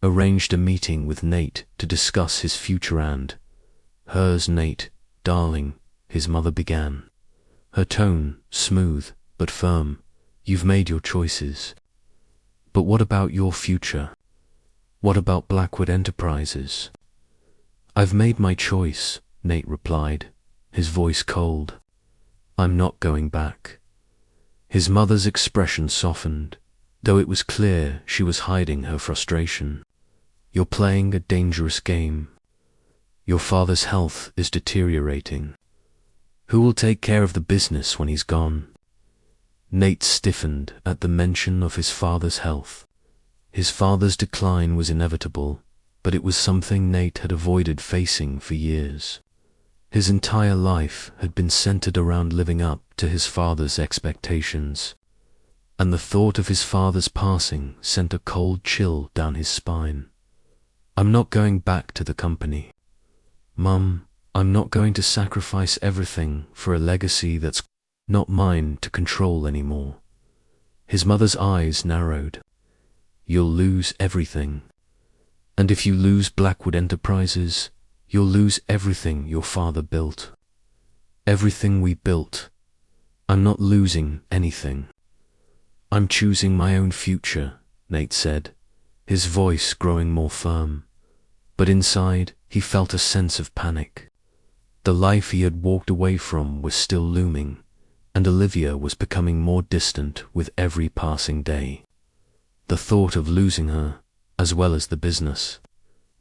arranged a meeting with Nate to discuss his future and hers. "Nate, darling," his mother began, her tone smooth but firm, "you've made your choices. But what about your future? What about Blackwood Enterprises?" "I've made my choice," Nate replied, his voice cold. "I'm not going back." His mother's expression softened, though it was clear she was hiding her frustration. "You're playing a dangerous game. Your father's health is deteriorating. Who will take care of the business when he's gone?" Nate stiffened at the mention of his father's health. His father's decline was inevitable, but it was something Nate had avoided facing for years. His entire life had been centered around living up to his father's expectations, and the thought of his father's passing sent a cold chill down his spine. "I'm not going back to the company. Mum, I'm not going to sacrifice everything for a legacy that's not mine to control anymore." His mother's eyes narrowed. You'll lose everything. And if you lose Blackwood Enterprises, you'll lose everything your father built. Everything we built. I'm not losing anything. I'm choosing my own future, Nate said, his voice growing more firm. But inside, he felt a sense of panic. The life he had walked away from was still looming, and Olivia was becoming more distant with every passing day. The thought of losing her, as well as the business,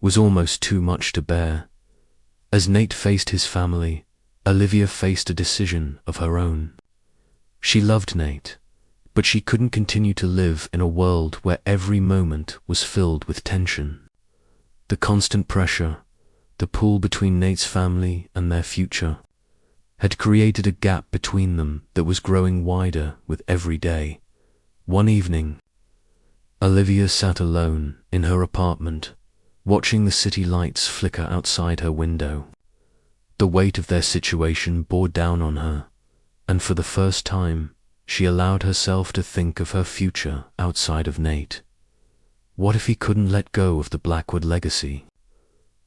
was almost too much to bear. As Nate faced his family, Olivia faced a decision of her own. She loved Nate, but she couldn't continue to live in a world where every moment was filled with tension. The constant pressure, the pull between Nate's family and their future, had created a gap between them that was growing wider with every day. One evening, Olivia sat alone in her apartment, watching the city lights flicker outside her window. The weight of their situation bore down on her, and for the first time, she allowed herself to think of her future outside of Nate. What if he couldn't let go of the Blackwood legacy?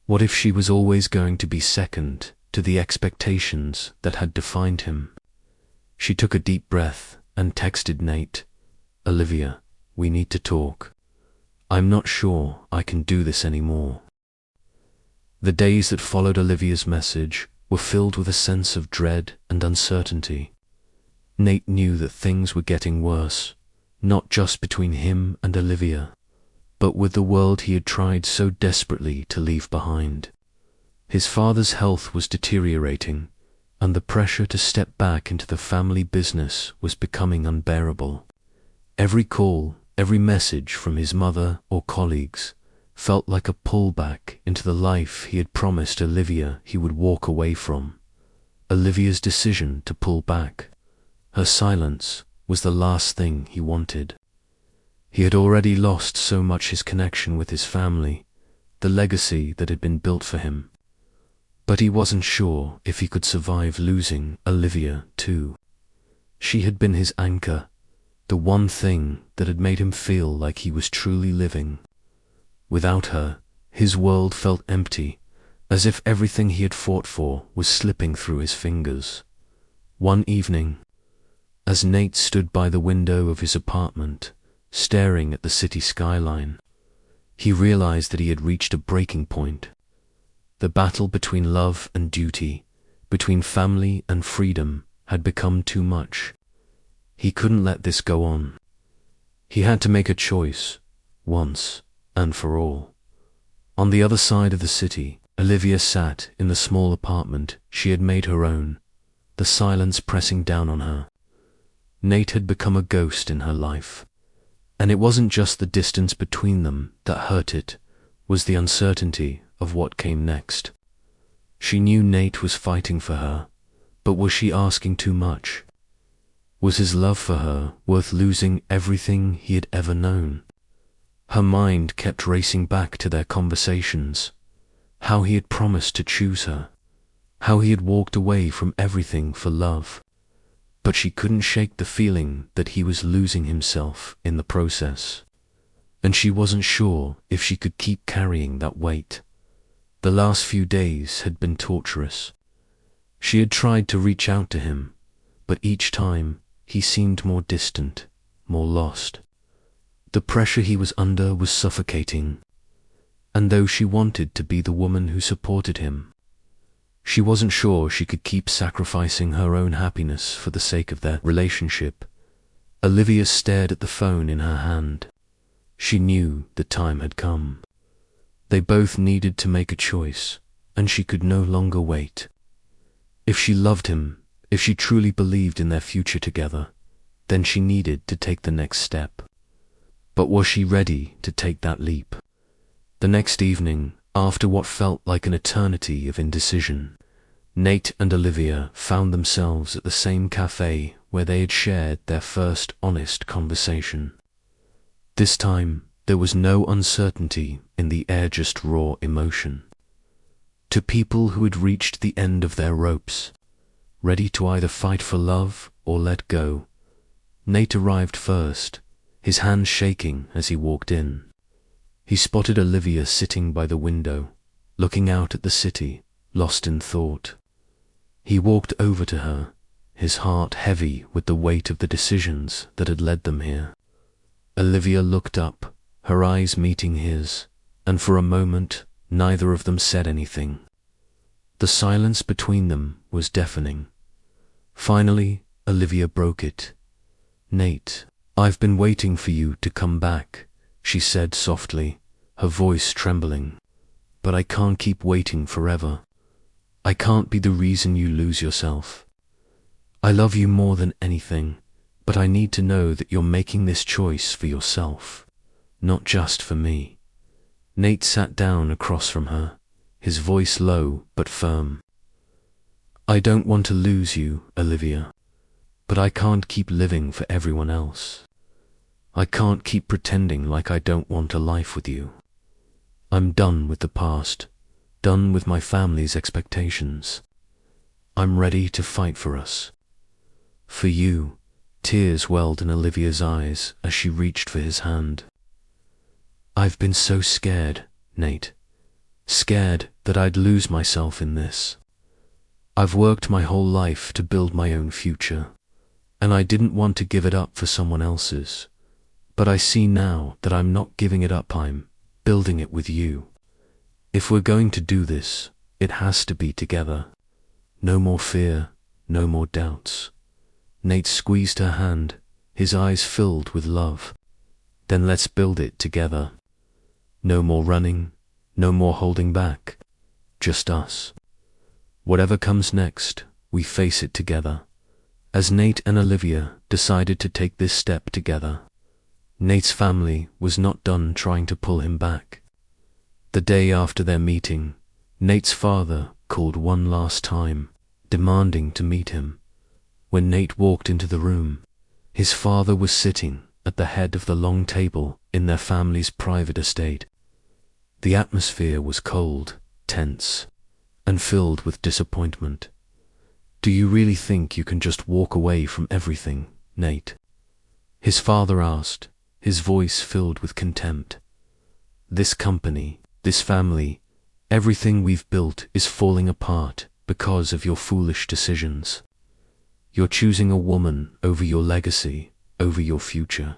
What if she was always going to be second to the expectations that had defined him? She took a deep breath and texted Nate, "Olivia, we need to talk. I'm not sure I can do this anymore." The days that followed Olivia's message were filled with a sense of dread and uncertainty. Nate knew that things were getting worse, not just between him and Olivia, but with the world he had tried so desperately to leave behind. His father's health was deteriorating, and the pressure to step back into the family business was becoming unbearable. Every call, every message from his mother or colleagues felt like a pullback into the life he had promised Olivia he would walk away from. Olivia's decision to pull back, her silence, was the last thing he wanted. He had already lost so much his connection with his family, the legacy that had been built for him. But he wasn't sure if he could survive losing Olivia too. She had been his anchor, the one thing that had made him feel like he was truly living. Without her, his world felt empty, as if everything he had fought for was slipping through his fingers. One evening, as Nate stood by the window of his apartment, staring at the city skyline, he realized that he had reached a breaking point. The battle between love and duty, between family and freedom, had become too much. He couldn't let this go on. He had to make a choice, once and for all. On the other side of the city, Olivia sat in the small apartment she had made her own, the silence pressing down on her. Nate had become a ghost in her life, and it wasn't just the distance between them that hurt, it was the uncertainty of what came next. She knew Nate was fighting for her, but was she asking too much? Was his love for her worth losing everything he had ever known? Her mind kept racing back to their conversations, how he had promised to choose her, how he had walked away from everything for love. But she couldn't shake the feeling that he was losing himself in the process, and she wasn't sure if she could keep carrying that weight. The last few days had been torturous. She had tried to reach out to him, but each time he seemed more distant, more lost. The pressure he was under was suffocating, and though she wanted to be the woman who supported him, she wasn't sure she could keep sacrificing her own happiness for the sake of their relationship. Olivia stared at the phone in her hand. She knew the time had come. They both needed to make a choice, and she could no longer wait. If she loved him, if she truly believed in their future together, then she needed to take the next step. But was she ready to take that leap? The next evening, after what felt like an eternity of indecision, Nate and Olivia found themselves at the same cafe where they had shared their first honest conversation. This time, there was no uncertainty in the air, just raw emotion. To people who had reached the end of their ropes, ready to either fight for love or let go, Nate arrived first, his hands shaking as he walked in. He spotted Olivia sitting by the window, looking out at the city, lost in thought. He walked over to her, his heart heavy with the weight of the decisions that had led them here. Olivia looked up, her eyes meeting his, and for a moment neither of them said anything. The silence between them was deafening. Finally, Olivia broke it. "Nate, I've been waiting for you to come back," she said softly, her voice trembling. "But I can't keep waiting forever. I can't be the reason you lose yourself. I love you more than anything, but I need to know that you're making this choice for yourself, not just for me." Nate sat down across from her, his voice low but firm. "I don't want to lose you, Olivia, but I can't keep living for everyone else. I can't keep pretending like I don't want a life with you. I'm done with the past, done with my family's expectations. I'm ready to fight for us. For you." Tears welled in Olivia's eyes as she reached for his hand. "I've been so scared, Nate. Scared that I'd lose myself in this. I've worked my whole life to build my own future, and I didn't want to give it up for someone else's. But I see now that I'm not giving it up, I'm building it with you. If we're going to do this, it has to be together. No more fear, no more doubts." Nate squeezed her hand, his eyes filled with love. "Then let's build it together. No more running, no more holding back. Just us. Whatever comes next, we face it together." As Nate and Olivia decided to take this step together, Nate's family was not done trying to pull him back. The day after their meeting, Nate's father called one last time, demanding to meet him. When Nate walked into the room, his father was sitting at the head of the long table in their family's private estate. The atmosphere was cold, tense, and filled with disappointment. "Do you really think you can just walk away from everything, Nate?" his father asked, his voice filled with contempt. "This company, this family, everything we've built is falling apart because of your foolish decisions. You're choosing a woman over your legacy, over your future.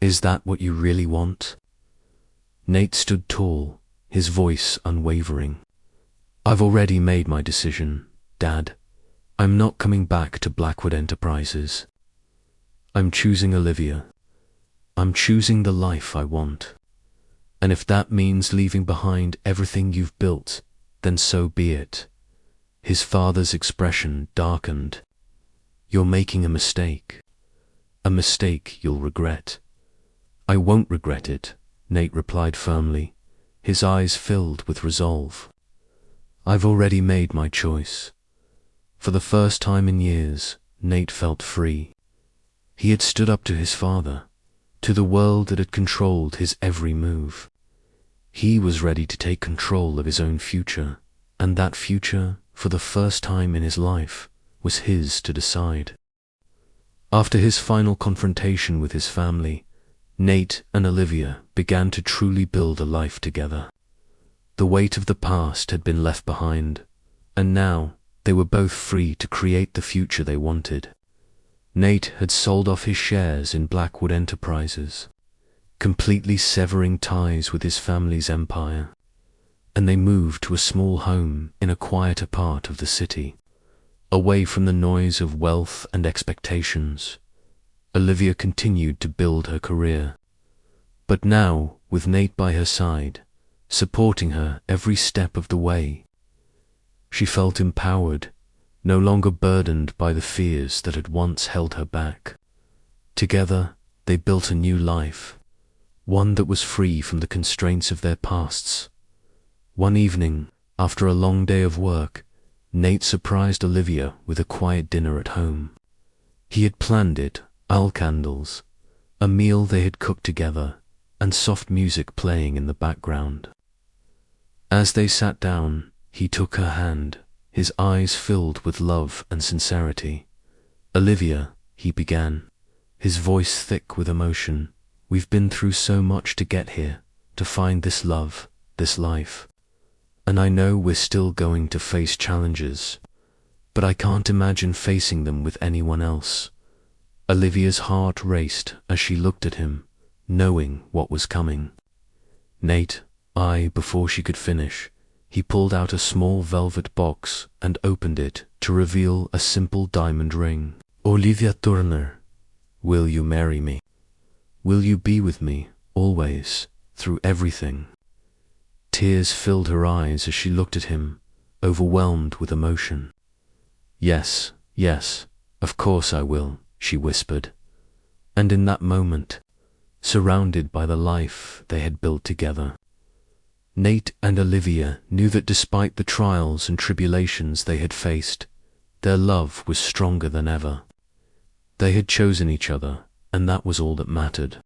Is that what you really want?" Nate stood tall, his voice unwavering. "I've already made my decision, Dad. I'm not coming back to Blackwood Enterprises. I'm choosing Olivia. I'm choosing the life I want. And if that means leaving behind everything you've built, then so be it." His father's expression darkened. "You're making a mistake you'll regret." "I won't regret it," Nate replied firmly, his eyes filled with resolve. "I've already made my choice." For the first time in years, Nate felt free. He had stood up to his father, to the world that had controlled his every move. He was ready to take control of his own future, and that future, for the first time in his life, was his to decide. After his final confrontation with his family, Nate and Olivia began to truly build a life together. The weight of the past had been left behind, and now they were both free to create the future they wanted. Nate had sold off his shares in Blackwood Enterprises, completely severing ties with his family's empire, and they moved to a small home in a quieter part of the city, away from the noise of wealth and expectations. Olivia continued to build her career, but now with Nate by her side, supporting her every step of the way. She felt empowered, no longer burdened by the fears that had once held her back. Together, they built a new life, one that was free from the constraints of their pasts. One evening, after a long day of work, Nate surprised Olivia with a quiet dinner at home. He had planned it, oil candles, a meal they had cooked together, and soft music playing in the background. As they sat down, he took her hand, his eyes filled with love and sincerity. "Olivia," he began, his voice thick with emotion. We've been through so much to get here, to find this love, this life. And I know we're still going to face challenges, but I can't imagine facing them with anyone else. Olivia's heart raced as she looked at him, knowing what was coming. Nate, before she could finish, he pulled out a small velvet box and opened it to reveal a simple diamond ring. Olivia Turner, will you marry me? Will you be with me, always, through everything? Tears filled her eyes as she looked at him, overwhelmed with emotion. Yes, yes, of course I will, she whispered. And in that moment, surrounded by the life they had built together, Nate and Olivia knew that despite the trials and tribulations they had faced, their love was stronger than ever. They had chosen each other, and that was all that mattered.